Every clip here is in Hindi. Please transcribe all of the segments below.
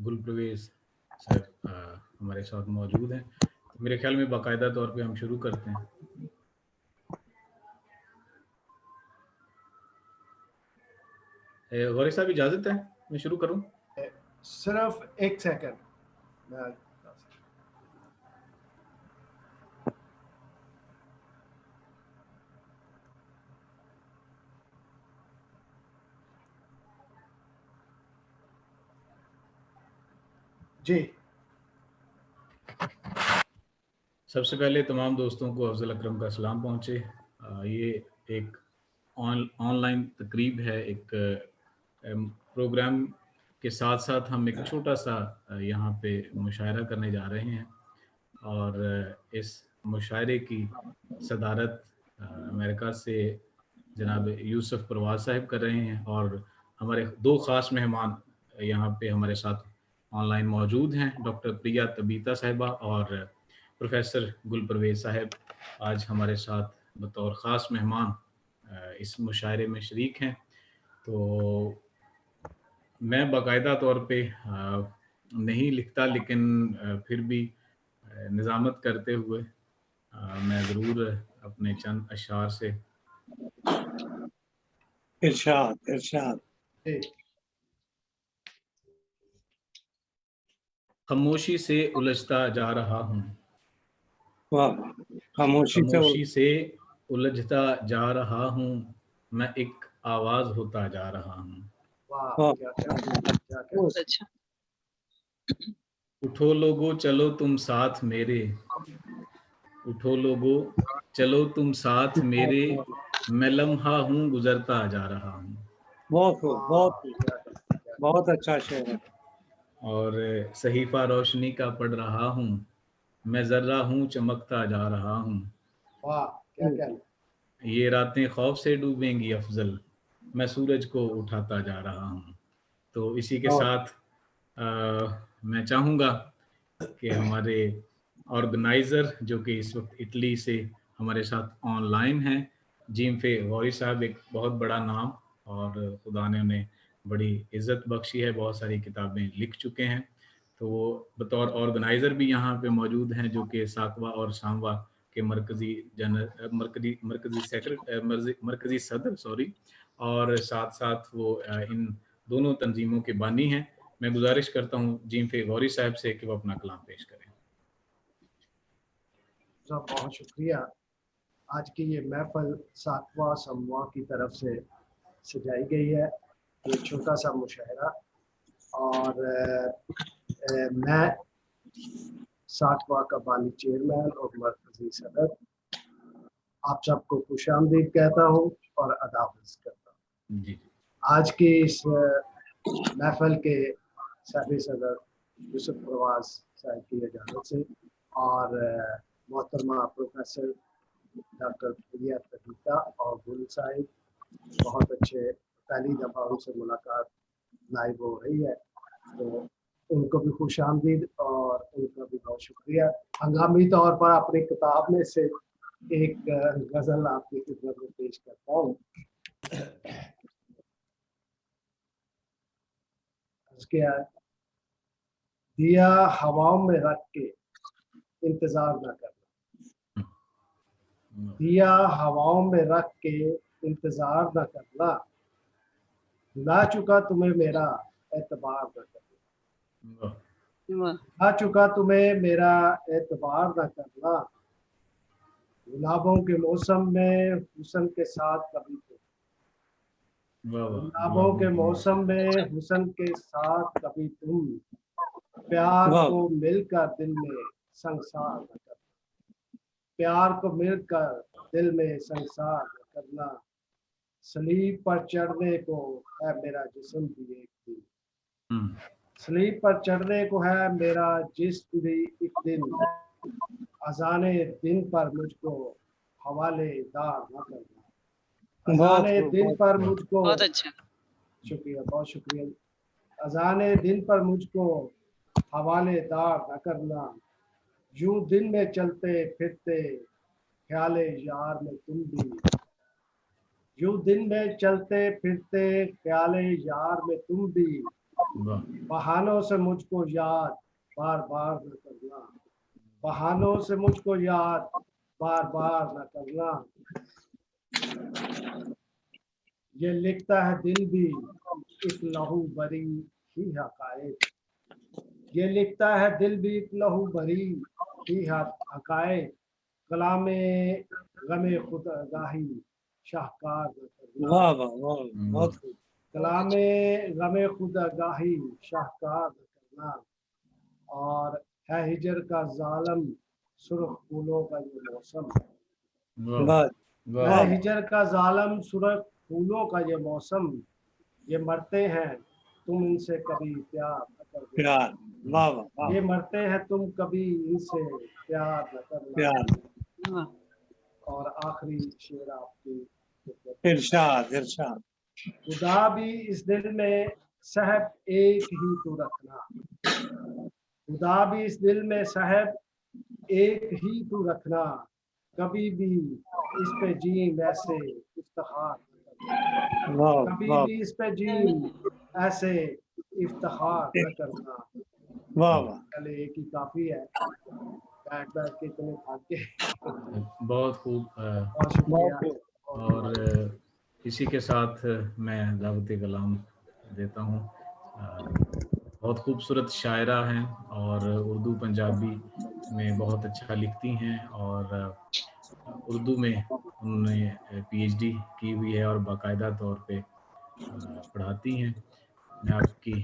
गुल प्रवेश साहब हमारे साथ मौजूद हैं। तो मेरे ख्याल में बाकायदा तौर पे हम शुरू करते हैं। गौरी साहब इजाज़त है, मैं शुरू करूं? सिर्फ एक सेकंड। जी, सबसे पहले तमाम दोस्तों को अफजल अकरम का सलाम पहुँचे। ये एक ऑनलाइन तकरीब है, एक प्रोग्राम के साथ साथ हम एक छोटा सा यहाँ पे मुशायरा करने जा रहे हैं और इस मुशायरे की सदारत अमेरिका से जनाब यूसुफ परवाज़ साहब कर रहे हैं और हमारे दो ख़ास मेहमान यहाँ पे हमारे साथ ऑनलाइन मौजूद हैं, डॉक्टर प्रिया तबीता साहिबा और प्रोफेसर गुल परवेज़ साहब आज हमारे साथ बतौर ख़ास मेहमान इस मुशायरे में शरीक हैं। तो मैं बाकायदा तौर पे नहीं लिखता, लेकिन फिर भी निज़ामत करते हुए मैं ज़रूर अपने चंद अशआर से इरशाद इरशाद। खामोशी से उलझता जा रहा हूँ, वाह, खामोशी से उलझता जा रहा हूँ, मैं एक आवाज़ होता जा रहा हूँ। वाह, क्या अच्छा। उठो लोगो चलो तुम साथ मेरे, उठो लोगो चलो तुम साथ मेरे, मैं लम्हा हूँ गुजरता जा रहा हूँ। बहुत अच्छा शेर है। और सहीफा रोशनी का पढ़ रहा हूँ, मैं जर्रा हूँ चमकता जा रहा हूँ। वाह, क्या कहना। ये रातें खौफ से डूबेंगी अफजल, मैं सूरज को उठाता जा रहा हूँ। तो इसी के साथ मैं चाहूँगा कि हमारे ऑर्गेनाइज़र जो कि इस वक्त इटली से हमारे साथ ऑनलाइन हैं, जिनफे गौरी साहब, एक बहुत बड़ा नाम और खुदा ने उन्हें बड़ी इज़्ज़त बख्शी है, बहुत सारी किताबें लिख चुके हैं। तो वो बतौर ऑर्गेनाइज़र भी यहाँ पे मौजूद हैं, जो कि साकवा और सांवा के मरकज़ी सदर और साथ साथ वो इन दोनों तंजीमों के बानी हैं। मैं गुजारिश करता हूँ जिनफे गौरी साहब से कि वो अपना कलाम पेश करें। बहुत शुक्रिया। आज की ये महफिल साकवा समवा की तरफ से सजाई गई है, ये छोटा सा मुशायरा, और मैं साकवा का बानी चेयरमैन और मरकजी सदर आप सबको खुशामदीद कहता हूँ और अदाफ़िज़ करता हूँ। जी। आज की इस महफिल के साथी सदर यूसुफ परवाज़ साहब की इजाज़त से और मोहतरमा प्रोफेसर डॉक्टर प्रिया तबीता और गुल साहिब, बहुत अच्छे, पहली दफ़ा उनसे मुलाकात लाइव हो रही है, तो उनको भी खुशामदीद और उनका भी बहुत शुक्रिया। हंगामी तौर पर अपनी किताब में से एक गज़ल आपकी खिदमत में पेश करता हूँ। क्या है? दिया हवाओं में रख के इंतजार न करना, दिया हवाओं में रख के इंतजार न करना, भुला चुका तुम्हें मेरा एतबार न करना, भुला चुका तुम्हें मेरा एतबार न करना, गुलाबों के मौसम में हुस्न के साथ कभी तुम, गुलाबों के मौसम में हुस्न के साथ कभी तुम, प्यार को मिलकर दिल में संसार न करना, प्यार को मिलकर दिल में संसार न करना, सलीब पर चढ़ने को है मेरा जिस्म भी एक दिन, सलीब पर चढ़ने को है मेरा जिस्म भी एक दिन, अजाने दिन पर मुझको हवाले दार न करना, अजाने दिन पर मुझको, बहुत अच्छा, शुक्रिया, बहुत शुक्रिया, अजाने दिन पर मुझको हवाले दार न करना, यूं दिन में चलते फिरते ख्याले यार में तुम भी, यूं दिन में चलते फिरते ख्याले यार में तुम भी, वाह बहानों से मुझको याद बार बार न करना, बहानों से मुझको याद बार बार न करना। ये लिखता है दिल भी एक लहू भरी ही हकायक, ये लिखता है दिल भी एक लहू भरी ही हकायक। कलामे गमे खुद आगाही शाहकार न करना, वाह वाह वाह, बहुत खूब। कलामे गमे खुद आगाही शाहकार न करना। और है हिजर का जालम सुर्ख फूलों का ये मौसम, वाह वाह वाह है हिजर का जालम सुर्ख फूलों का ये मौसम। ये मरते हैं तुम इनसे कभी प्यार न करना, प्यार, वाह वाह वाह, ये मरते हैं तुम कभी इनसे प्यार न करना। प्यार, वाह, और आखिरी शेर आपकी, इरशाद इरशाद। खुदा भी इस दिल में साहब एक ही तो रखना, खुदा भी इस दिल में साहब एक ही तो रखना। कभी भी इस पे जीम ऐसे इफ्तिखार न करना, वाह कभी वाह भी इस पे जीम ऐसे इफ्तिखार न करना। वाह वाह, चले एक ही काफी है, बैठ बैठ के इतने थक के। बहुत खूब। बहुत शुक्रिया। बहुत खूब। और इसी के साथ मैं दावत कलाम देता हूँ। बहुत खूबसूरत शायरा हैं और उर्दू पंजाबी में बहुत अच्छा लिखती हैं, और उर्दू में उन्होंने पीएचडी की हुई है और बाकायदा तौर पे पढ़ाती हैं। मैं आपकी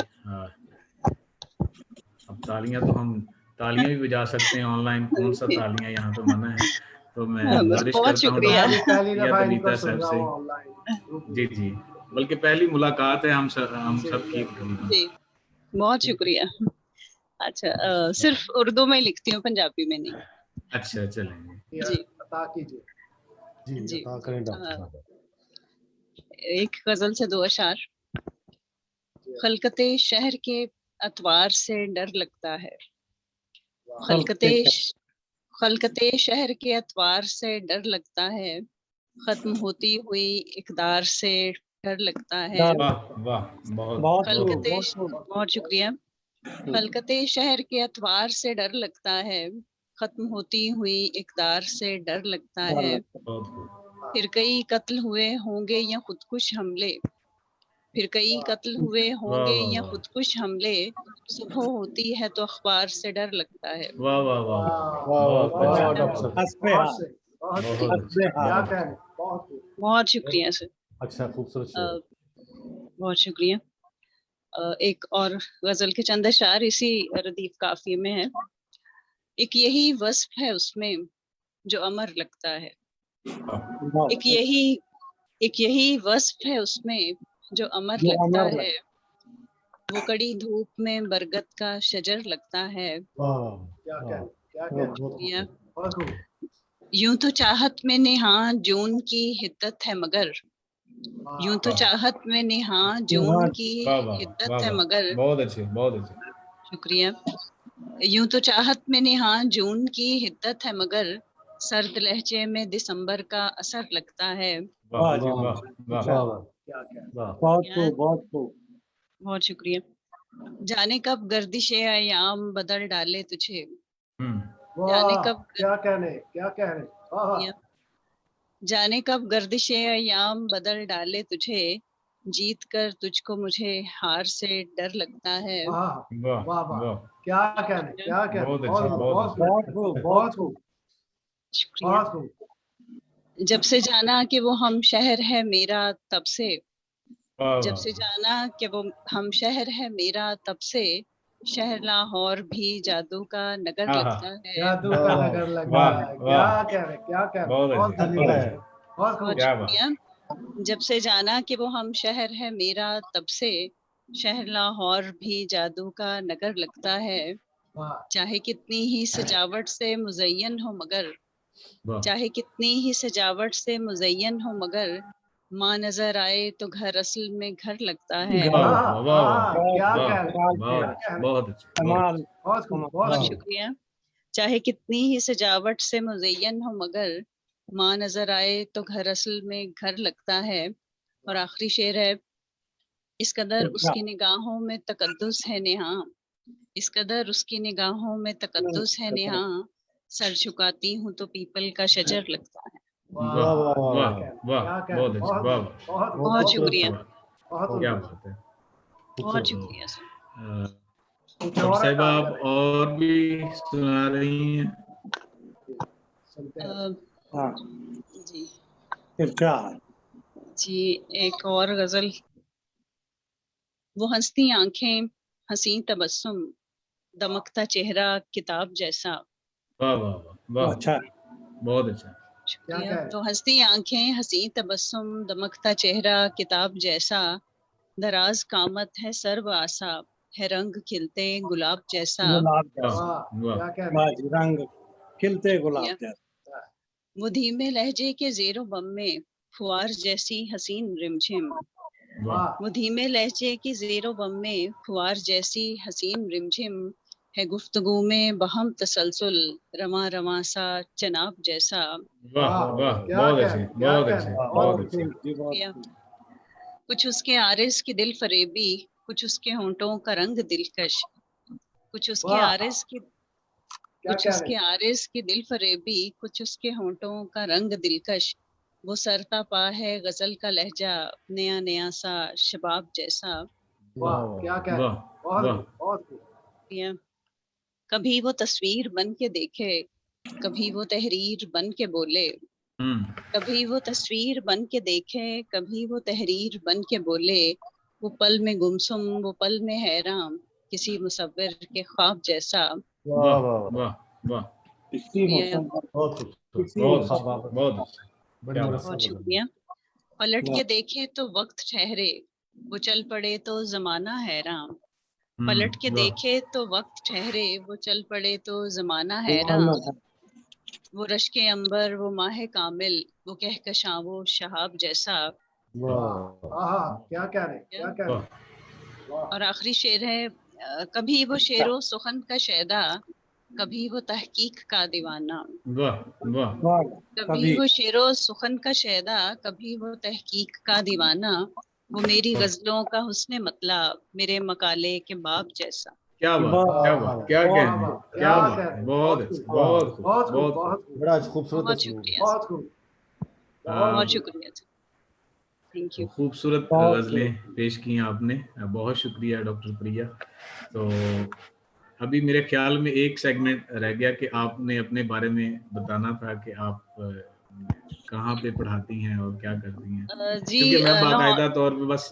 अब तालियां भी बजा सकते हैं ऑनलाइन, कौन सा तालियां यहाँ पे मना है, तो मैं गुजारिश बहुत करता हूँ शुक्रिया। मैं भी पहली डॉक्टर दफा इनको अनीता सुन साहब रहा से। हूँ ऑनलाइन। जी जी, बल्कि पहली मुलाकात है हम जी, सब की बिल्कुल। तकरीबन। जी, बहुत शुक्रिया। अच्छा, सिर्फ उर्दू में लिखती हूँ, पंजाबी में नहीं। अच्छा चलेंगे। ये जी अता कीजिए। जी। अता करें डॉक्टर साहब। एक गजल से 2 अशार। जी, खलकते शहर के अतवार से डर लगता है, वाह, खलकते खलकते शहर के अतवार से डर लगता है, खत्म होती हुई इकदार से डर लगता है। वाह वाह, बहुत बहुत खूब, खलकते बहुत खूब। बहुत शुक्रिया। खलकते शहर के अतवार से डर लगता है, खत्म होती हुई इकदार से डर लगता है। बहुत खूब। फिर कई कत्ल हुए होंगे या खुदकुश हमले, फिर कई कत्ल हुए वाह होंगे वाह या वाह खुदकुश हमले, सुबह होती है तो अखबार से डर लगता है। वाह वाह वाह, वाह, वाह वाह बहुत वाह अच्छा, डॉक्टर साहब, हंसते बहुत हाथ, सही, बहुत सही। बहुत हंसते अच्छा, क्या हाथ। बहुत कहने, बहुत खूब। बहुत शुक्रिया सर, अच्छा खूबसूरत शेर। बहुत शुक्रिया। एक और गजल के चंद अशार इसी रदीफ काफिये में है। एक यही वस्फ है उसमें जो अमर लगता है, वाह, एक यही वस्फ है उसमें जो अमर जो लगता अमर है, वो कड़ी धूप में बरगद का शजर लगता है। वाह क्या वाह, कहने, क्या बहुत कहने, बहुत शुक्रिया। खूबसूरत। बहुत खूब। यूं तो चाहत में नेहा जून की हिद्दत है मगर, यूं तो वाह चाहत में नेहा जून यहाँ की वाह वाह हिद्दत वाह है वाह, मगर। बहुत अच्छे, बहुत अच्छे। शुक्रिया। यूं तो चाहत में नेहा जून की हिद्दत है मगर, सर्द लहजे में दिसंबर का असर लगता है। वाह वाह जी, वाह वाह वाह वाह वाह क्या कहने। वाह, बहुत या, खूब, बहुत खूब। बहुत शुक्रिया। जाने कब गर्दिशे अयाम बदल डाले तुझे, जाने वाह, कब क्या कहने, क्या कहने। वाह, या, जाने कब गर्दिशे अयाम बदल डाले तुझे, जीत कर तुझको मुझे हार से डर लगता है। वाह, वाह वाह, वाह, वाह, क्या कहने, क्या कहने। बहुत बहुत अच्छे, खूब, बहुत बहुत अच्छे। खूब, बहुत खूब, बहुत बहुत खूब। खूब, शुक्रिया। बहुत खूब। जब से जाना कि वो हम शहर है मेरा तब से, वाह जब वाह से जाना कि वो हम शहर है मेरा तब से, शहर लाहौर भी जादू का नगर हाँ लगता हाँ, है। जादू का वाह नगर लगता वाह है। क्या वाह, कहने, क्या कहने। बहुत बहुत अच्छे, खूब, बहुत धन्यवाद। अच्छे, बहुत खूब। बहुत क्या बात। शुक्रिया। जब से जाना कि वो हम शहर है मेरा तब से, शहर लाहौर भी जादू का नगर लगता है। वाह, चाहे कितनी ही सजावट से मुज़य्यन हो मगर, वाह चाहे कितनी ही सजावट से मुज़य्यन हो मगर, माँ नजर आए तो घर असल में घर लगता है। वाह वाह, वाह वाह वाह, वाह क्या वाह, कहने, कमाल क्या बहुत कहने। बहुत अच्छे, बहुत कमाल, अच्छे। बहुत खूब, कमाल। बहुत बहुत वाह खूब। शुक्रिया। चाहे कितनी ही सजावट से मुज़य्यन हो मगर, माँ नजर आए तो घर असल में घर लगता है। और आखिरी शेर है। इस कदर उसकी निगाहों में तकद्दुस है नेहा, इस कदर उसकी निगाहों में तकद्दुस है नेहा, सर झुकाती हूँ तो पीपल का शजर लगता है। वाह वाह, वाह, वाह क्या वाह, क्या बहुत अच्छा, वाह बहुत बहुत शुक्रिया, बहुत क्या उम्दा। बात है। बहुत शुक्रिया सर। कुछ डॉक्टर और साहिबा ऐड आप करें? और भी सुना रही हैं? सुनते हैं। हाँ, जी इरशाद। जी, एक और गजल। वो हंसती आंखें, हंसी तबस्सुम, दमकता चेहरा किताब जैसा। वाह वाह वाह वाह, अच्छा, बहुत अच्छा। क्या शुक्रिया। कह रहे तो हंसती आंखें, हंसी तबस्सुम, दमकता चेहरा किताब जैसा, दराज कामत है सर्व आसा, है रंग खिलते गुलाब जैसा। गुलाब वाह जैसा। वाह वाह, क्या कह रहे बाजी रंग खिलते गुलाब शुक्रिया। जैसा। वो धीमे लहजे के ज़ेरो बम में फुआर जैसी हसीन रिमझिम। वाह वाह वो धीमे लहजे की ज़ेरो बम में फुआर जैसी हसीन रिमझिम, है गुफ्तगू में बहम तसलसल, रमा रमा सा चनाब जैसा। वाह वाह वाह, क्या बहुत कह अच्छे, रहे हैं, क्या बहुत कह अच्छे, रहे हैं, बहुत बहुत बहुत अच्छे। खूब जी, बहुत शुक्रिया। खूब। कुछ उसके आरिज़ की दिल फरेबी, कुछ उसके होंठों का रंग दिलकश, कुछ उसके वाह आरिज़ की क्या कुछ कह रहे उसके हैं, आरिज़ की दिल फरेबी, कुछ उसके होंठों का रंग दिलकश। वो सरता पा है गजल का लहजा, नया नया सा शबाब जैसा। वाह क्या कह रहे वाह हैं, बहुत वाह, खूब बहुत खूब। या कभी वो तस्वीर बन के देखे, कभी वो तहरीर बन के बोले, कभी वो तस्वीर बन के देखे, कभी वो तहरीर बन के बोले। वो पल में गुमसुम, वो पल में हैरान, किसी मुसव्विर के ख्वाब जैसा। वाह वाह वाह वाह, वाह वाह, इसी शुक्रिया, मौसम पर बहुत खूबसूरत, इसी बहुत ख्वाब अच्छा, आप बहुत अच्छा, बड़ी क्या बात। मुनस्सब बहुत गजल है। शुक्रिया। पलट वाह, के देखे तो वक्त ठहरे, वो चल पड़े तो जमाना हैरान। पलट के वाह देखे तो वक्त ठहरे, वो चल पड़े तो जमाना सुभान हैरान। अल्लाह। वो रश्के अंबर, वो माह कामिल, वो कहकशां वो शहाब जैसा। वाह वाह आहा क्या कह रहे हैं, क्या कह रहे वाह, हैं, वाह और आखिरी शेर है, कभी वो शेरो सुखन का शैदा, कभी वो तहकीक का दीवाना। वाह वाह, वाह, कभी कभी वो शेरो सुखन का शैदा, कभी वो तहकीक का दीवाना। वो मेरी वाह, गजलों का हुस्ने मतलब, मेरे मकाले के बाब जैसा। क्या बात, वाह, क्या वाह बात, क्या बहुत वाह कहने, वाह क्या क्या कह बात रहे है, हैं, बहुत बहुत खूब अच्छा, वाह, बहुत खूब, बहुत खूब बहुत खूब। बहुत खूब बड़ा खूबसूरत बहुत असलूब है। शुक्रिया सर, बहुत खूब बहुत बहुत आ, खूब। शुक्रिया सर, थैंक तो यू। खूबसूरत बहुत गज़लें पेश की आपने, बहुत शुक्रिया डॉक्टर प्रिया। तो अभी मेरे ख्याल में एक सेगमेंट रह गया कि आपने अपने बारे में बताना था कि आप कहाँ पे पढ़ाती हैं और क्या करती हैं, जी क्योंकि मैं लाहौर। बाकायदा तौर पे बस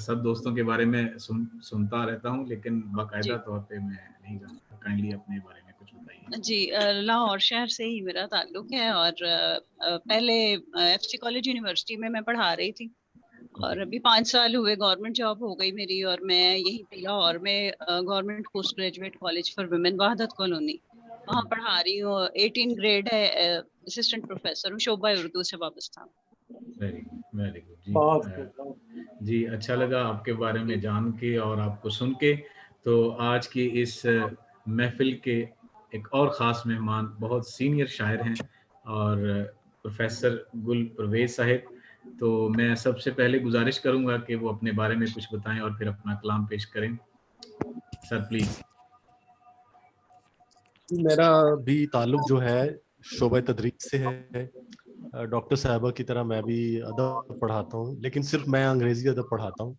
सब दोस्तों के बारे में सुनता रहता हूँ, लेकिन बाकायदा जी तौर पे मैं नहीं जानता। काइंडली अपने बारे में कुछ बताइए। जी, लाहौर शहर से ही मेरा ताल्लुक है, और पहले एफसी कॉलेज यूनिवर्सिटी में मैं पढ़ा रही थी, जी और अभी 5 साल हुए गवर्नमेंट जॉब हो गई मेरी, और मैं यहीं पे लाहौर में government post graduate college for women Wahadat colony वहाँ पढ़ा रही हूँ। 18 ग्रेड है, असिस्टेंट प्रोफेसर हूँ, शोबा उर्दू से वाबस्ता। वेरी गुड जी। बहुत खूब। जी, अच्छा लगा आपके बारे में जान के और आपको सुन के। तो आज की इस महफ़िल के एक और ख़ास मेहमान बहुत सीनियर शायर हैं और प्रोफ़ेसर गुल परवेज़ साहिब। तो मैं सबसे पहले गुज़ारिश करूँगा कि वो अपने बारे में कुछ बताएँ और फिर अपना कलाम पेश करें। Sir please. मेरा भी ताल्लुक जो है शोबा तदरीस से है। डॉक्टर साहबा की तरह मैं भी अदब पढ़ाता हूँ, लेकिन सिर्फ मैं अंग्रेजी अदब पढ़ाता हूँ।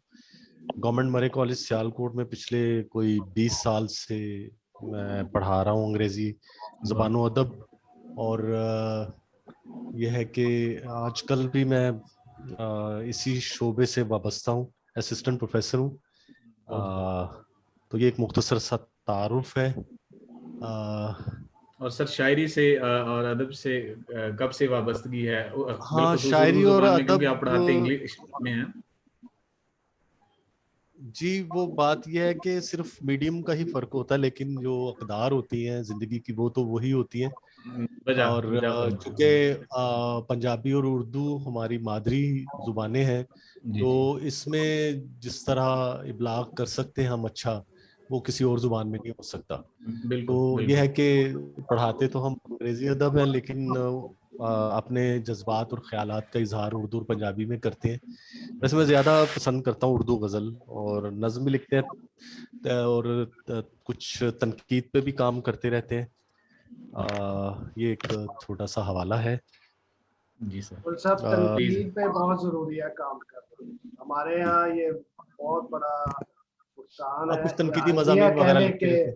गवर्नमेंट मरे कॉलेज सियालकोट में पिछले कोई 20 साल से मैं पढ़ा रहा हूँ अंग्रेजी वाह! ज़बान अदब। और यह है कि आजकल भी मैं इसी शोबे से वाबस्ता हूँ, असिस्टेंट प्रोफेसर हूँ। बहुत खूब। तो ये एक मुख्तसर सा तारुफ है। अ, और सर शायरी से और अदब से कब से वाबस्तगी है? हाँ, बिलख़ुसूस शायरी उर्दू और ज़ुबान में, क्योंकि आप पढ़ाते अदब इंग्लिश में हैं। जी, वो बात यह है कि सिर्फ मीडियम का ही फर्क होता है, लेकिन जो अक़दार होती हैं जिंदगी की वो तो वही होती हैं। और वजह चूंकि फरमाएँ। पंजाबी और उर्दू हमारी मादरी जुबानें हैं, जी, जी। तो इसमें जिस तरह इबलाग कर सकते हैं हम अच्छा, वो किसी और जुबान में नहीं हो सकता। बिल्कुल, तो यह बिल्कुल। है कि पढ़ाते तो हम अंग्रेजी अदब हैं, लेकिन अपने जज्बात और ख्यालात का इजहार उर्दू और पंजाबी में करते हैं। वैसे मैं ज़्यादा पसंद करता हूँ उर्दू गज़ल, और नज़्म भी लिखते हैं और कुछ तनकीद पे भी काम करते रहते हैं। ये एक छोटा सा हवाला है। जी सर। उन सब तनकीद पे बहुत जरूरी है काम करना। हमारे यहाँ ये बहुत बड़ा नुकसान है। कुछ तनकीदी ये मज़ामीन वगैरह कहने लिखते के रहते हैं।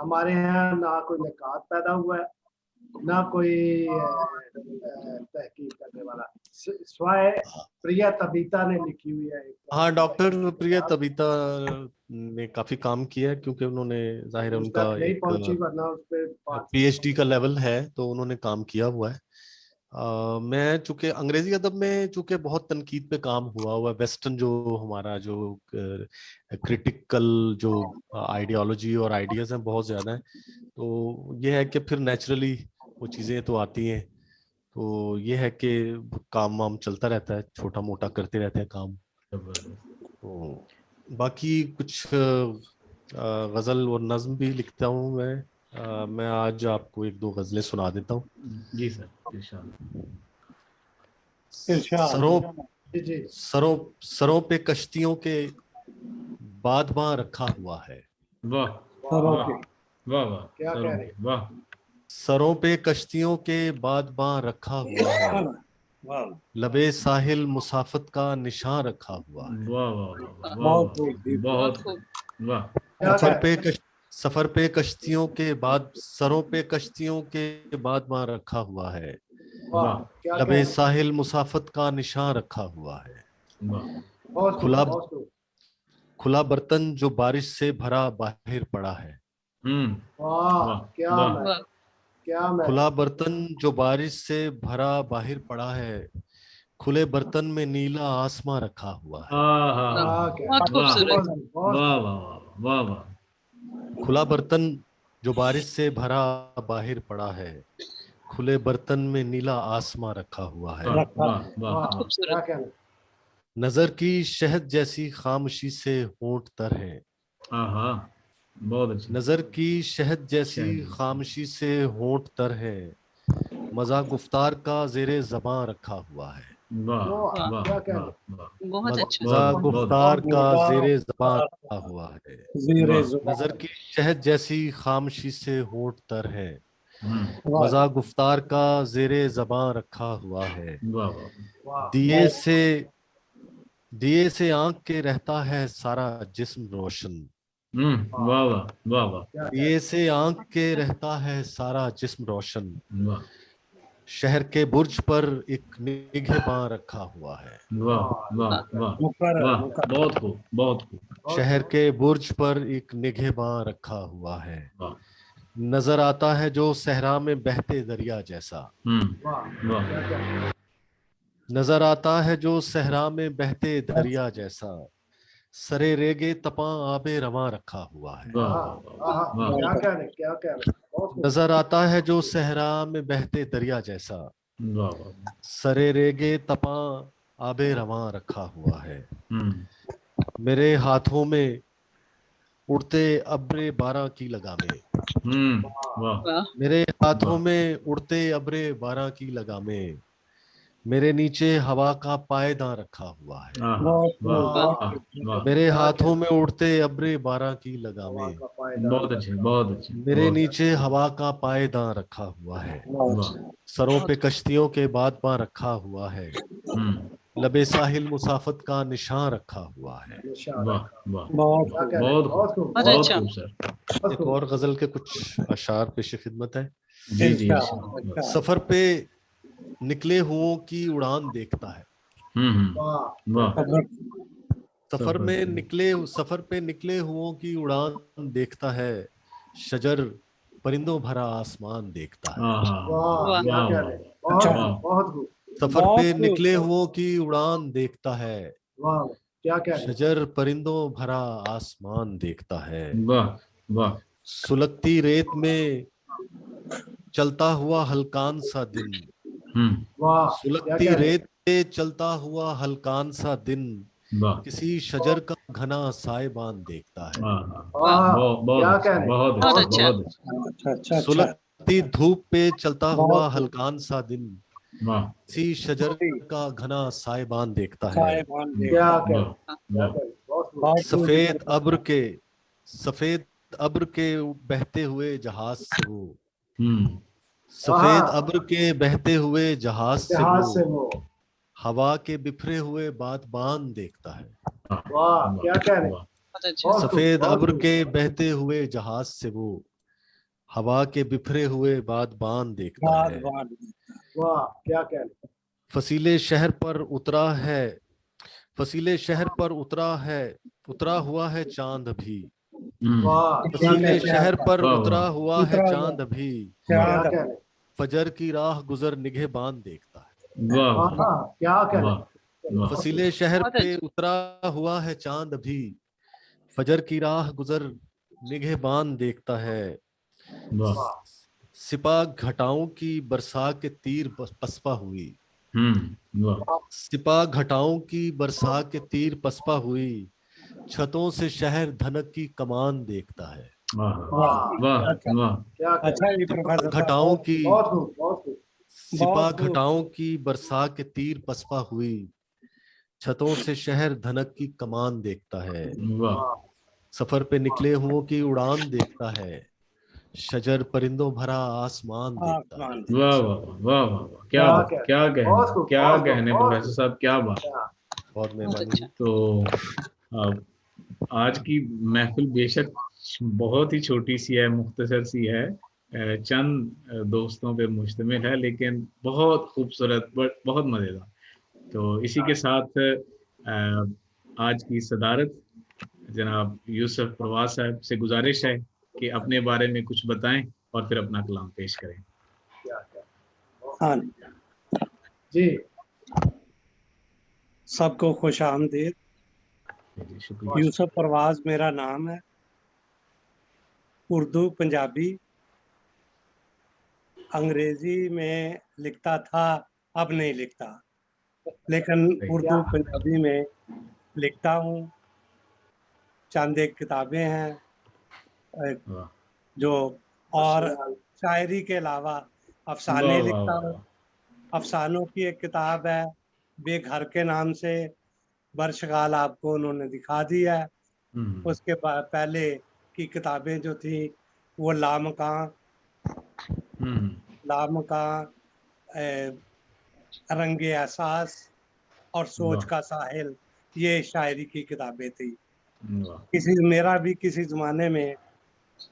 हमारे यहाँ ना कोई निकात पैदा हुआ है, ना कोई तहकीक करने वाला, स्वाय प्रिया तबीता ने लिखी हुई है। हाँ, डॉक्टर प्रिया तबीता ने काफी काम किया है, क्योंकि उन्होंने जाहिर है उनका नहीं पहुंची, एक वरना उस पे पीएचडी का लेवल है, तो उन्होंने काम किया हुआ है। मैं चूंकि अंग्रेजी अदब में चूंकि बहुत तनकीद पे काम हुआ है, वेस्टर्न जो हमारा जो क्रिटिकल जो आइडियोलॉजी और आइडियाज हैं बहुत ज्यादा है, तो ये है कि फिर नेचुरली वो चीजें तो आती हैं। तो ये है कि काम वाम चलता रहता है, छोटा मोटा करते रहते हैं काम। तो बाकी कुछ गजल और नज्म भी लिखता हूँ मैं आज आपको एक दो गजलें सुना देता हूँ। जी सर, इरशाद। सरों पे कश्तियों के बादबां रखा हुआ है। वाह वाह वाह वाह, क्या कह रहे? वाह। सरों पे कश्तियों के बादबां रखा हुआ है, लबे साहिल मुसाफत का निशान रखा हुआ है। वाह वाह वाह, बहुत वाह। सफर पे कश्तियों के बाद, सरों पे कश्तियों के बादबां रखा हुआ है, वाह। लबे साहिल मुसाफत का निशान रखा हुआ है। खुला बर्तन जो बारिश से भरा बाहर पड़ा है। खुला बर्तन जो बारिश से भरा बाहर पड़ा है, खुले बर्तन में नीला आसमां रखा हुआ है। बहुत खूबसूरत। वाह वाह वाह वाह। खुला बर्तन जो बारिश से भरा बाहर पड़ा है, खुले बर्तन में नीला आसमां रखा हुआ है। बहुत खूबसूरत। नजर की शहद जैसी खामोशी से होंठ तर है। बहुत अच्छी। नजर की शहद जैसी खामोशी से होंठ तर है, मजा गुफ्तार का जेरे ज़बां रखा हुआ है। मजा गुफ्तार का जेरे ज़बां रखा हुआ है। नजर की शहद जैसी खामोशी से होंठ तर है, मजा गुफ्तार का जेरे ज़बां रखा हुआ है। दिए से आंख के रहता है सारा जिस्म रोशन। वाह वाह वाह वाह। दिए से आंख के रहता है सारा जिस्म रोशन। शहर के बुर्ज पर एक निगहबान रखा हुआ है। वाह वाह वाह वाह, बहुत खूब बहुत खूब। शहर के बुर्ज पर एक निगहबान रखा हुआ है। नजर आता है जो सहरा में बहते दरिया जैसा। नजर आता है जो सहरा में बहते दरिया जैसा, सरे रेगे तपा आबे रवां रखा हुआ है। नजर आता है जो सहरा में बहते दरिया जैसा, सरे रेगे तपा आबे रवां रखा हुआ है। मेरे हाथों में उड़ते अब्रे बारह की लगामें। मेरे हाथों में उड़ते अब्रे बारह की लगामें, मेरे नीचे हवा का पायदान रखा हुआ है। मेरे हाथों में उड़ते अब्रे बारह की लगामें, बहुत अच्छे बहुत अच्छे। मेरे नीचे हवा का पायदान रखा हुआ है। सरों पे कश्तियों के बादबां रखा हुआ है, लबे साहिल मुसाफत का निशान रखा हुआ है। बहुत अच्छा। सर। एक और गजल के कुछ अशार पेश खिदमत है। जी जी। सफर पे निकले हुओं की उड़ान देखता है। सफर पे निकले हुओं की उड़ान देखता है, शजर परिंदों भरा आसमान देखता है। सफर पे निकले हुओं की उड़ान देखता है, शजर परिंदों भरा आसमान देखता है। सुलगती रेत में चलता हुआ हल्कान सा दिन, सुलगती रेत पे चलता हुआ हल्कान सा दिन, किसी शजर का घना साइबान देखता है। बहुत अच्छा। चमकती धूप पे चलता हुआ बहुत हल्कान सा दिन वाह किसी शजर का घना साइबान देखता है। साहिबान देख क्या वाह क्या वाह बहुत खूब। बहुत सफेद अब्र के सफेद अब्र के बहते हुए जहाज से वो हम्म सफेद हाँ, अब्र के बहते हुए जहाज से जहाज से वो वो हवा के बिखरे हुए बादबान देखता है। वाह क्या कह रहे, वाह बहुत अच्छा। बहुत खूब, सफेद बहुत अब्र खूब। के बहते हुए जहाज से वो हवा के बिखरे हुए बादबान देखता है। बादबान। वाह क्या कह रहे, फसीले शहर पर उतरा है फसीले शहर पर उतरा हुआ है चांद भी। वाह क्या कह फसीले रहे, शहर पर वाह उतरा वाह हुआ है उतरा हुआ चांद भी। क्या चांद। कह रहे, फजर की राह गुजर निगहबान देखता है। वाह हाँ क्या कह वाह रहे, वाह फसीले शहर बहुत पे अच्छा। उतरा हुआ है चांद भी। फजर की राह गुजर निगहबान देखता है। वाह वाह सिपा घटाओं की बरसा के तीर पसपा हुई। वाह सिपा घटाओं की बरसा के तीर पसपा हुई। छतों से शहर धनक की कमान देखता है। वाह वाह वाह अच्छा, वाह क्या कह अच्छा रहे, जी सिपा प्रोफेसर साहब, घटाओं की बहुत खूब, बहुत खूब। सिपा बहुत खूब। घटाओं की बरसा के तीर पसपा हुई। छतों से शहर धनक की कमान देखता है। वाह वाह सफर पे निकले हुओं की उड़ान देखता है। शजर परिंदों भरा आसमान देखता है। आसमान। वाह वाह वाह वाह वाह क्या क्या बात, कह रहे, क्या बहुत कहने, खूब, क्या बहुत खूब, कहने बहुत प्रोफेसर खूब। साहब, क्या बात। क्या, बहुत बहुत मेहरबानी अच्छा। जी। तो आज की महफिल बेशक बहुत ही छोटी सी है, मुख्तसर सी है, चंद दोस्तों पे मुश्तमिल है, लेकिन बहुत खूबसूरत, बहुत मज़ेदार। तो इसी के साथ आज की सदारत जनाब यूसुफ परवाज साहब से गुजारिश है कि अपने बारे में कुछ बताएं और फिर अपना कलाम पेश करें। क्या, बहुत हाँ, जी, सबको खुश आमदीद। जी शुक्रिया। यूसुफ परवाज मेरा नाम है। उर्दू, पंजाबी, अंग्रेजी में लिखता था, अब नहीं लिखता, लेकिन सही। क्या, उर्दू पंजाबी में लिखता हूँ। चंद एक किताबें हैं वाह जो, और माशाल्लाह, शायरी के अलावा वाह अफसाने वाह लिखता वाह हूँ। वाह। अफसानों की एक किताब है बेघर के नाम से, वर्षगाल आपको उन्होंने दिखा दी है। हम्म उसके बाद पहले की किताबें जो थी वो लामकां, हम्म लामकां, रंगे एहसास और सोच वाह का साहिल, ये शायरी की किताबें थी। वाह किसी मेरा भी किसी जमाने में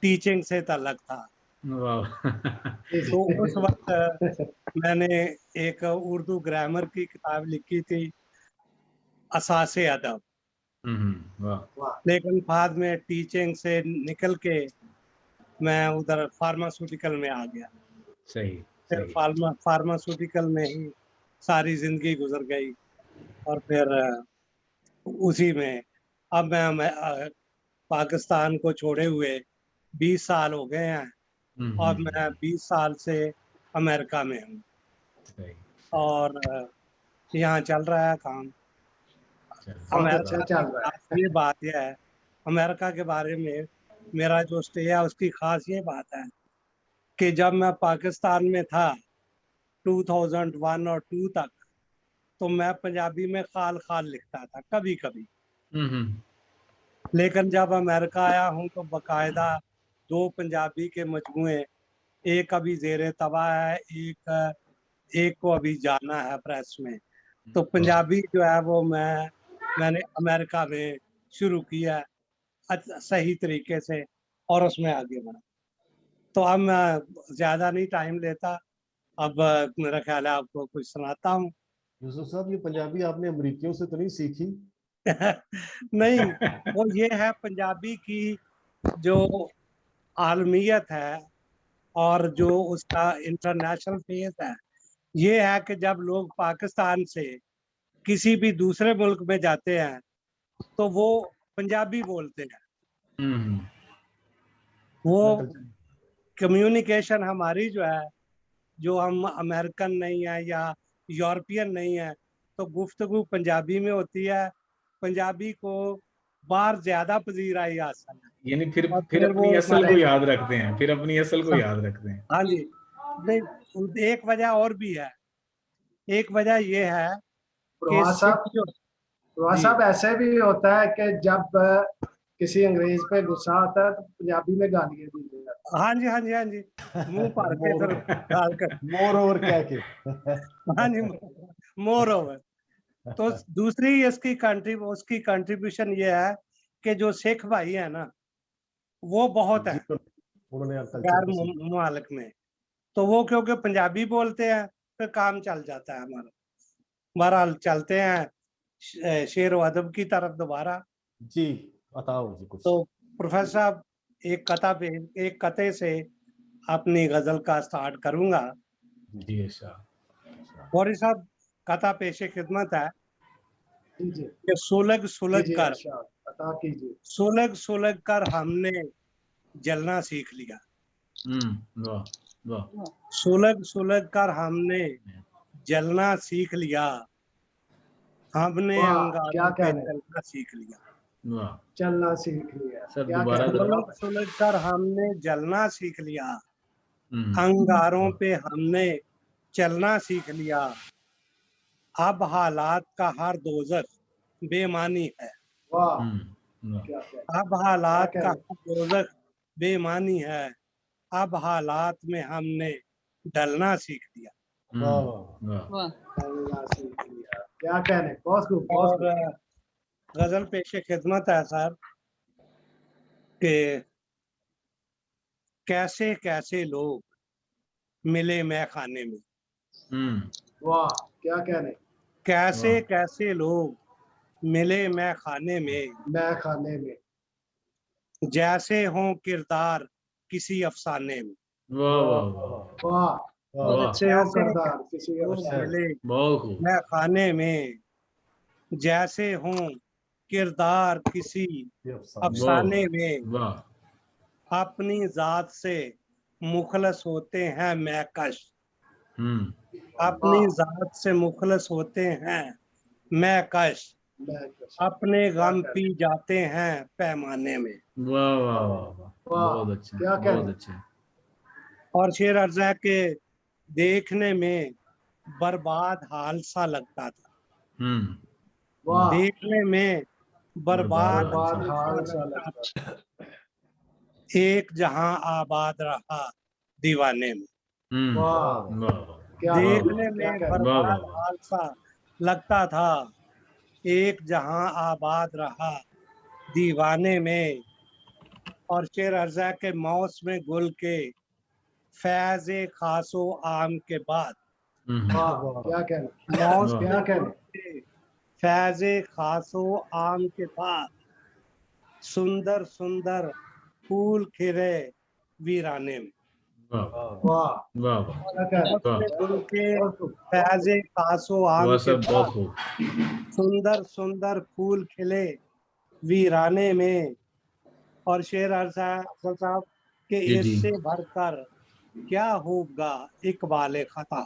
टीचिंग से ताल्लुक था। वाह जी, तो उस वक्त जी। मैंने एक उर्दू ग्रामर की किताब लिखी थी, असासे अदब। वाह वाह, लेकिन बाद में टीचिंग से निकल के मैं उधर फार्मास्यूटिकल में आ गया। सही फिर सही। फार्मास्यूटिकल में ही सारी जिंदगी गुजर गई। और फिर उसी में अब मैं पाकिस्तान को छोड़े हुए 20 साल हो गए हैं और मैं 20 साल से अमेरिका में हूँ। सही। और यहाँ चल रहा है काम। चलो बहुत अच्छा अमेरिका की चल रहा खास है। ये बात यह है, अमेरिका के बारे में मेरा जो स्टे है उसकी खास ये बात है कि जब मैं पाकिस्तान में था 2001 और 2 तक, तो मैं पंजाबी में खाल खाल लिखता था कभी कभी। हम्म लेकिन जब अमेरिका आया हूँ तो बकायदा 2 पंजाबी के मजमूए, एक अभी जेरे तबाह है, एक को अभी जाना है प्रेस में। तो वाह पंजाबी जो है वो मैंने अमेरिका में शुरू किया है सही तरीके से, और उसमें आगे बढ़ा। तो अब मैं ज्यादा नहीं टाइम लेता। अब मेरा ख्याल है आपको कुछ सुनाता हूँ। यूसुफ साहब, ये पंजाबी आपने अमरीकियों से तो नहीं सीखी? नहीं, वो ये है पंजाबी की जो आलमियत है और जो उसका इंटरनेशनल फेस है, ये है कि जब लोग पाकिस्तान से किसी भी दूसरे मुल्क में जाते हैं तो वो पंजाबी बोलते हैं। हम्म वो नकल। कम्युनिकेशन हमारी जो है, जो हम अमेरिकन नहीं है या यूरोपियन नहीं है, तो गुफ्तगू पंजाबी में होती है। पंजाबी को बार ज्यादा पजीराई हासिल है। यानी फिर और फिर वो अपनी असल को हमारे, याद रखते हैं, फिर अपनी असल को याद रखते हैं। हाँ जी, नहीं एक वजह और भी है। एक वजह ये है कि प्रवास साहब, प्रवास जी साहब ऐसे भी होता है कि जब किसी अंग्रेज पे गुस्सा आता है तो पंजाबी में गालियां दी जाती हाँ जी, हाँ जी, हाँ जी, मुंह भर के फिर डाल कर, मोर ओवर कह के हाँ जी, मोर ओवर। तो दूसरी उसकी कंट्रीब्यूशन ये है कि जो सिख भाई है ना, वो बहुत जी, है उन्होंने कल्चर गैर को सीखा। मुमालिक में, तो वो क्योंकि पंजाबी बोलते हैं फिर काम चल जाता है हमारा। बहरहाल चलते हैं शेर व अदब की तरफ दोबारा। जी बताओ जी कुछ। तो प्रोफेसर साहब, एक कते से अपनी गजल का स्टार्ट करूंगा। जी साहब, गौरी साहब, कथा पेशे खिदमत है जी जी कि सुलग जी सुलग जी, कर, अच्छा अता कीजिए। सुलग सुलग कर हमने जलना सीख लिया। वाह वाह, सुलग सुलग कर हमने जलना सीख लिया, हमने वाह, क्या अंगारों पे कहने, चलना सीख लिया। वाह। चलना सीख लिया, सर क्या दोबारा कहने। जरा। सुलग सुलग कर हमने जलना सीख लिया, हम्म, अंगारों पे हमने चलना सीख लिया, अब हालात का हर दोजख बेमानी है। वाह, वाह, क्या कहने, अब क्या हालात का कहने। हर दोजख बेमानी है, अब हालात में हमने ढलना सीख लिया। वाह वाह, वाह, चलना सीख लिया, क्या कहने, बहुत खूब, बहुत और खूब। गजल पेशे खिदमत है सर कि कैसे कैसे लोग मिले मैं खाने में, वाह, क्या कहने, कैसे वाह, कैसे लोग मिले मैं खाने में, मैं खाने में। जैसे हों किरदार किसी अफसाने में। वाह, वाह, वाह, वाह वाह, अच्छे हो कैसे करदार किसी लोग अफसाने। मिले बहुत खूब। मैं खाने में, जैसे हों किरदार किसी वाह, अफसाने में, वाह, अपनी जात से मुखलस होते हैं मैं कश, अपनी वाह, जात से मुखलस होते हैं मैं कश, मैं कश, अपने क्या गम कहने, पी जाते हैं पैमाने में। वाह, वाह, वाह, वाह, वाह, बहुत अच्छे, क्या बहुत कहने, अच्छे। और शेर अर्ज है कि देखने में बर्बाद हाल सा लगता था, वाह, देखने में बर्बाद बर्बाद हाल सा बर्बाद हाल सा हाल सा लगता लगता। था, एक जहां आबाद रहा दीवाने में। वाह, वाह, वाह, क्या कहने, देखने क्या में कहने। वाह, बर्बाद वाह, हाल सा लगता था, एक जहां आबाद रहा दीवाने में। और शेर अर्जा के मौसम गुल के फैज खासो आम के बाद, वाह, क्या कहने, मौसम क्या गुल कहने। के फैज खासो आम के बाद, सुंदर सुंदर फूल खिले वीराने में। वाह, वाह, वाह, वाह, क्या कहने, मौसम गुल के बहुत खूब, बहुत फैज खूब। खासो आम वाह के सब बहुत बाद, खूब। सुंदर सुंदर फूल खिले वीराने में। और शेर अर्जा अफजल साहब के जी जी, इससे भरकर क्या होगा इकबाल खता,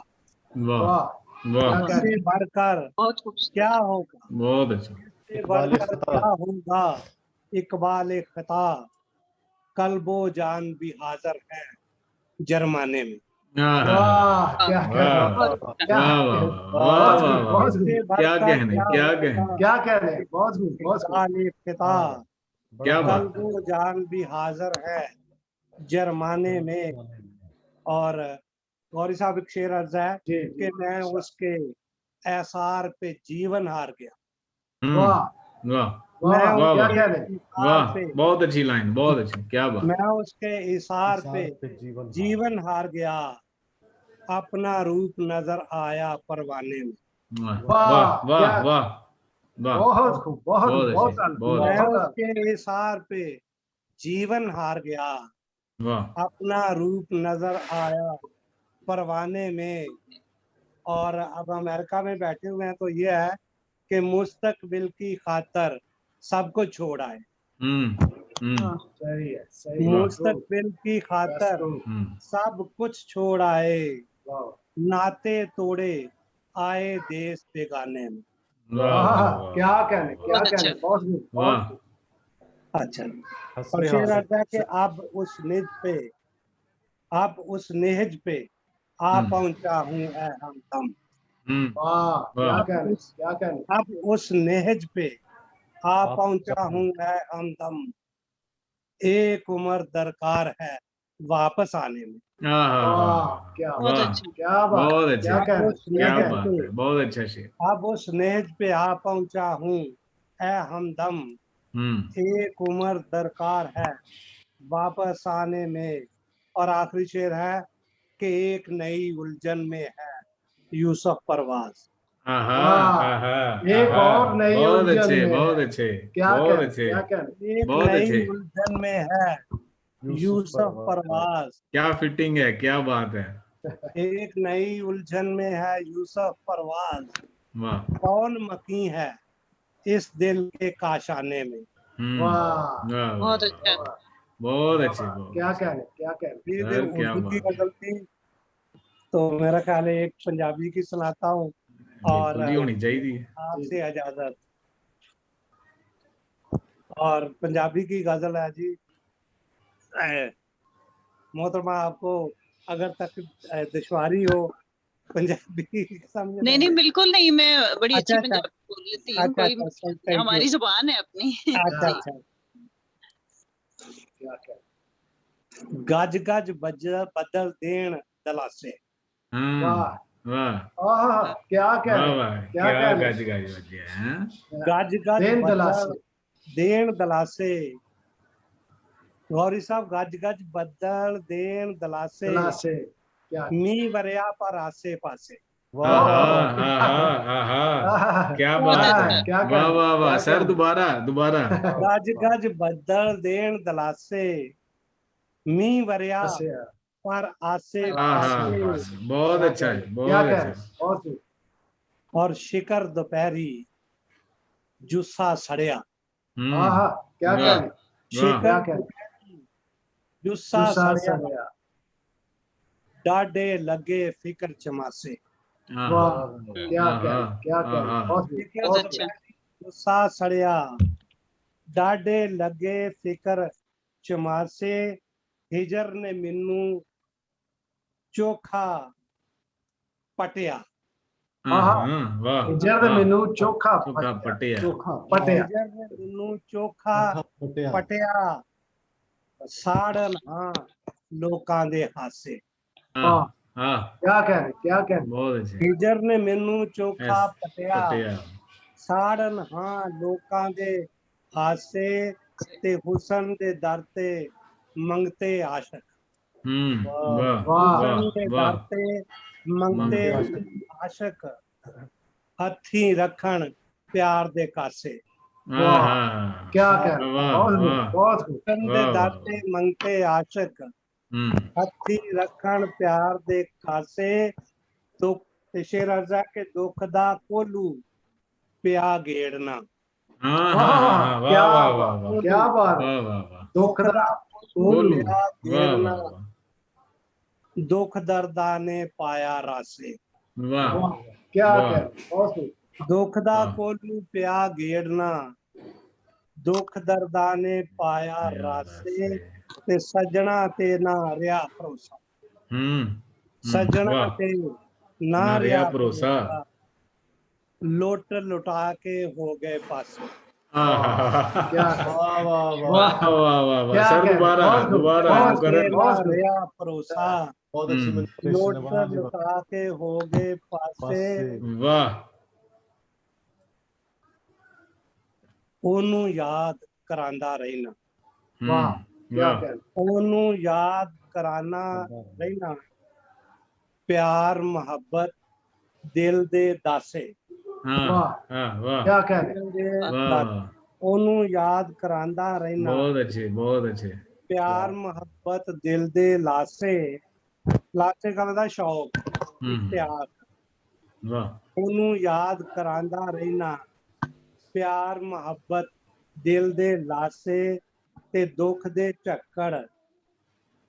वाह, वाह, वाह, क्या कहने, इससे भरकर बहुत खूबसूरत। क्या होगा, बहुत अच्छा। इससे इकबाल भरकर खता। क्या होगा इकबाल खता, कल्बो जान भी हाजिर है जरमाने में। वाह, वाह, क्या कहने, वाह, बहुत वाह, अच्छा। क्या वाह, कहने। वाह, बहुत वाह, खूब, वाह, बहुत इससे खूब। वाह। क्या भरकर कहने, क्या क्या कहने, होगा क्या कहने, बहुत खूब, बहुत खूब। इकबाल खता, क्या बात है। कल्बो जान भी हाजिर है जरमाने में। और गौरी साहब एक शेर अर्ज है जी जी, कि मैं उसके एसार पे जीवन हार गया, वाह, वाह, मैं वाह, वाह, क्या वाह, उसके कहने, इशार वाह, पे, बहुत अच्छी लाइन, बहुत अच्छी, क्या बात। मैं उसके इशार पे इशार पे जीवन जीवन हार गया, अपना रूप नजर आया परवाने में। वाह, वाह, वाह, वाह, क्या, वाह, वाह, बहुत खूब, बहुत खूब, बहुत अच्छे, बहुत खूब, बहुत मैं अच्छे, बहुत उसके इशार पे जीवन हार गया, वाह, अपना रूप नजर आया परवाने में। और अब अमेरिका में बैठे हुए हैं तो ये है कि मुस्तकबिल की खातर सब कुछ छोड़ आए, वाह, सही है, सही है, वाह, खूब, मुस्तकबिल की बस खातर खूब, सब कुछ छोड़ आए, वाह, नाते तोड़े आए देश बेगाने में। वाह, वाह, वाह, वाह, क्या वाह, कहने, क्या बहुत कहने, अच्छा। बहुत खूब, बहुत वाह, खूब। अच्छा। और हंसने शेर हाथ आता है कि अब उस निज पे, अब उस नेहज पे आ पहुंचा हूँ ऐ हमदम। वाह, क्या वाह कहने, क्या कहने। अब उस नेहज पे आ आप पहुंचा हूँ ऐ हमदम, एक उम्र दरकार है वापस आने में। वाह, क्या बहुत वाह अच्छा। क्या बात, बहुत अच्छे, क्या कहने, उस क्या क्या नेहज कहने। बात पे, है, बहुत अच्छा शेर। अब उस नेहज पे आ पहुंचा हूँ ऐ हमदम, एक उम्र दरकार है वापस आने में। और आखिरी शेर है कि एक नई उलझन में है यूसुफ परवाज। वाह, एक और नई बहुत उलझन अच्छे, में बहुत है। अच्छे, क्या बहुत कहने, अच्छे, क्या कहने। एक बहुत नई अच्छे। उलझन में है यूसुफ परवाज। क्या फिटिंग है, क्या बात है। एक नई उलझन में है यूसुफ परवाज, वाह। कौन मकी है इस दिल के काशाने में। वाह, वाह बहुत वाह, अच्छा। वाह, बहुत क्या अच्छे, बात, बहुत क्या अच्छे। कहने, क्या कहने। ये सर क्या उर्दू की बात है। गजल थी, तो मेरा ख्याल है एक पंजाबी की सुनाता हूँ और बिल्कुल जी, होनी चाहिए। आपसे इजाजत। और पंजाबी की गजल है जी। मोहतरमा आपको अगर तक दुश्वारी हो पंजाबी समझने नहीं नहीं में। बिल्कुल नहीं, मैं बड़ी अच्छी अच्छा अच्छा पंजाबी बोल लेती हूँ, अच्छा कोई अच्छा, मसला नहीं है, थैंक यू। हमारी जुबान है अपनी। अच्छा जी। अच्छा। क्या कहने। गज गज बदल देन दलासे। वाह, वाह आहा, क्या वाह कहने, वाह, क्या क्या कहने। गज गज बजे हैं। गज गज दिन बदल दलासे। देन दलासे। गौरी साहब, गज गज बदल देन दलासे, दलासे, क्या। मी वरिया पर आसे पासे। वाह वाह क्या बहुत बात है। अच्छा। क्या वाह कहने, वाह वाह, क्या सर कहने। दोबारा दोबारा। गज गज बदल देन दलासे, मी वरिया दलासे, पर आसे आसे पासे। पासे। बहुत क्या अच्छा है, कहने, क्या बहुत अच्छा कहने, है। बहुत खूब। और शिकर दोपहरी जुस्सा सड़िया। आहा, क्या वाह कहने, वाह। क्या शिकर कहने। दोपहरी जुस्सा जुस्सा सड़िया, सड़िया। डाडे लगे फिकर चमासे। वाह, क्या आहा, कहने, क्या कहने, आहा। बहुत खूब, शिकर बहुत बहुत खूब। अच्छा। दोपहरी जुस्सा सड़िया, डाडे लगे फिकर चमासे। हिजर ने मिन्नू चोखा पटिया। आहा, वाह जर्द वाह। मेनू चोखा चोखा पटिया, पटिया। चोखा पटिया। हिजर ने मिन्नू चोखा फटिया। पटिया, साड़न हाँ लोकां दे हासे। वाह, हाँ, क्या कहने, क्या कहने। बहुत अच्छे। हिजर ने मैनू चोखा एस पटिया, पटिया। साड़न हाँ लोकां दे हासे, ते हुसन दे दर ते मंगते आशक। वाह वाह, वाह हुसन दे वाह। दर ते मंगते आशक, हथी रखन प्यार दे कासे। वाह, क्या वाह कहने, वाह बहुत खूब, वाह बहुत खूब। हुसन दे वाह दर वाह। ते मंगते आशक, हथी रखन प्यार दे कासे। दुख ते शेर अर्जा के दुख दा कोलू पिया गेड़ना। हाँ, वाह क्या वाह वाह बात, वाह क्या बात है। वाह वाह वाह। दुख दुख दा दा कोलू कोलू। गोलू। पिया वाह गेड़ना, वाह वाह दुख दर्दा ने पाया रासे। वाह वाह, क्या वाह कहने, बहुत खूब। दुख दा वाह। कोलू पिया गेड़ना, दुख दर्दा ने पाया यार रासे। से। ते सजना ते ना रिया भरोसा। सजना वाह। ते ना ना रिया रिया भरोसा। भरोसा, लुट लुटा के हो गए पासे। वाह, क्या कहने, वाह वाह वाह। वाह, वाह वाह वाह, क्या सर कहने, दोबारा बहुत खूब, दोबारा सजना बहुत खूब, ते मुकर्रर। ना बहुत खूब। रिया भरोसा, बहुत अच्छी मेडिटेशन है। लुट वाह जी वाह। लुटा के हो गए पास पासे। से वाह ਉਹਨੂੰ याद करांदा रहना। वाह, क्या वाह। कहने। ਉਹਨੂੰ याद कराना रहना, प्यार मोहब्बत दिल दे दासे। वाह, वाह क्या कहने। दिल दे वाह। दासे, ਉਹਨੂੰ याद करांदा रहना, बहुत अच्छे, बहुत अच्छे। प्यार मोहब्बत दिल दे लासे। लासे का मतलब शौक, इश्तियाक। वाह ਉਹਨੂੰ याद करांदा रहना, प्यार मोहब्बत दिल दे लासे। ते दुख दे झक्कड़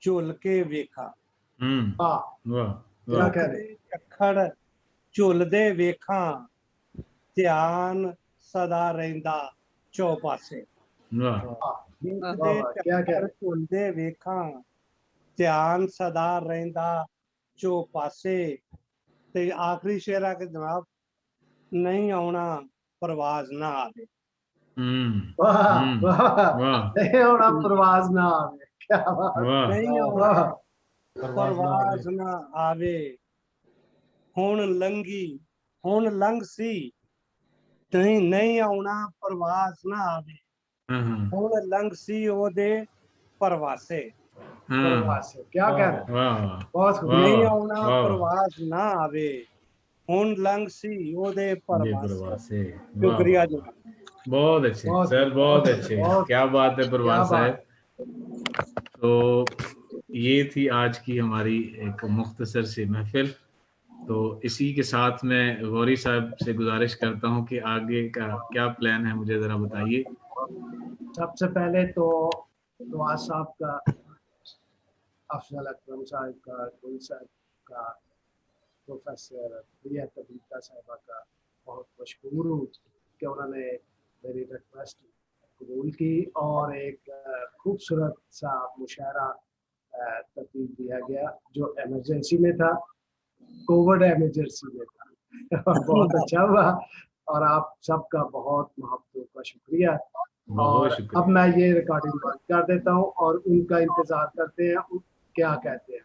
ਝੁੱਲ ਕੇ ਵੇਖਾਂ। वाह, वाह क्या वाह। ਦੁੱਖ कहने। ਦੇ ਝੱਖੜ ਝੁੱਲਦੇ ਵੇਖਾਂ, ਧਿਆਨ ਸਦਾ ਰਹਿੰਦਾ ਚੌਪਾਸੇ। वाह वाह, ਦੇ क्या कह ਚੱਕਰ रहे ਝੁਲਦੇ ਵੇਖਾਂ ਧਿਆਨ ਸਦਾ ਰਹਿੰਦਾ ਚੋ ਪਾਸੇ ਤੇ ਆਖਰੀ ਸ਼ੇਰ ਆ ਕਿ ਜਨਾਬ ਨਹੀਂ ਆਉਣਾ ਪ੍ਰਵਾਜ਼ ਨਾ ਆਵੇ वाह वाह वाह नहीं होना प्रवास ना आवे क्या बात वाह ਨਹੀਂ ਆਉਣਾ वाह ਪ੍ਰਵਾਜ਼ ਨਾ ਆਵੇ ਹੁਣ ਲੰਗੀ ਹੁਣ ਲੰਘ ਸੀ ਨਹੀਂ ਆਉਣਾ ਪ੍ਰਵਾਜ਼ ਨਾ ਆਵੇ ਹੁਣ ਲੰਘ ਸੀ ਉਹਦੇ ਪ੍ਰਵਾਸੇ प्रवास है क्या कह रहे हैं वाह बहुत खूब ਨਹੀਂ ਆਉਣਾ ਪ੍ਰਵਾਜ਼ ਨਾ ਆਵੇ ਹੁਣ ਲੰਘ ਸੀ ਉਹਦੇ ये ਪ੍ਰਵਾਸੇ प्रवासे शुक्रिया जी बहुत अच्छे सर, बहुत अच्छे, क्या बात है प्रवास साहब। तो ये थी आज की हमारी एक मुख्तसर सी महफिल। तो इसी के साथ मैं गौरी साहब से गुजारिश करता हूँ कि आगे का क्या प्लान है, मुझे ज़रा बताइए। सबसे पहले तो दुआ साहब का, अफजल अकरम साहब का, गुल साहब का, प्रोफेसर प्रिया तबीता साहिबा का बहुत मशहूर हूँ कि उन्होंने मेरी रिक्वेस्ट कबूल की और एक खूबसूरत सा मुशायरा तरतीब दिया गया जो इमरजेंसी में था, कोविड इमरजेंसी में था बहुत अच्छा हुआ और आप सबका बहुत मोहब्बतों का शुक्रिया। और अब मैं ये रिकॉर्डिंग बंद कर देता हूँ और उनका इंतजार करते हैं क्या कहते हैं।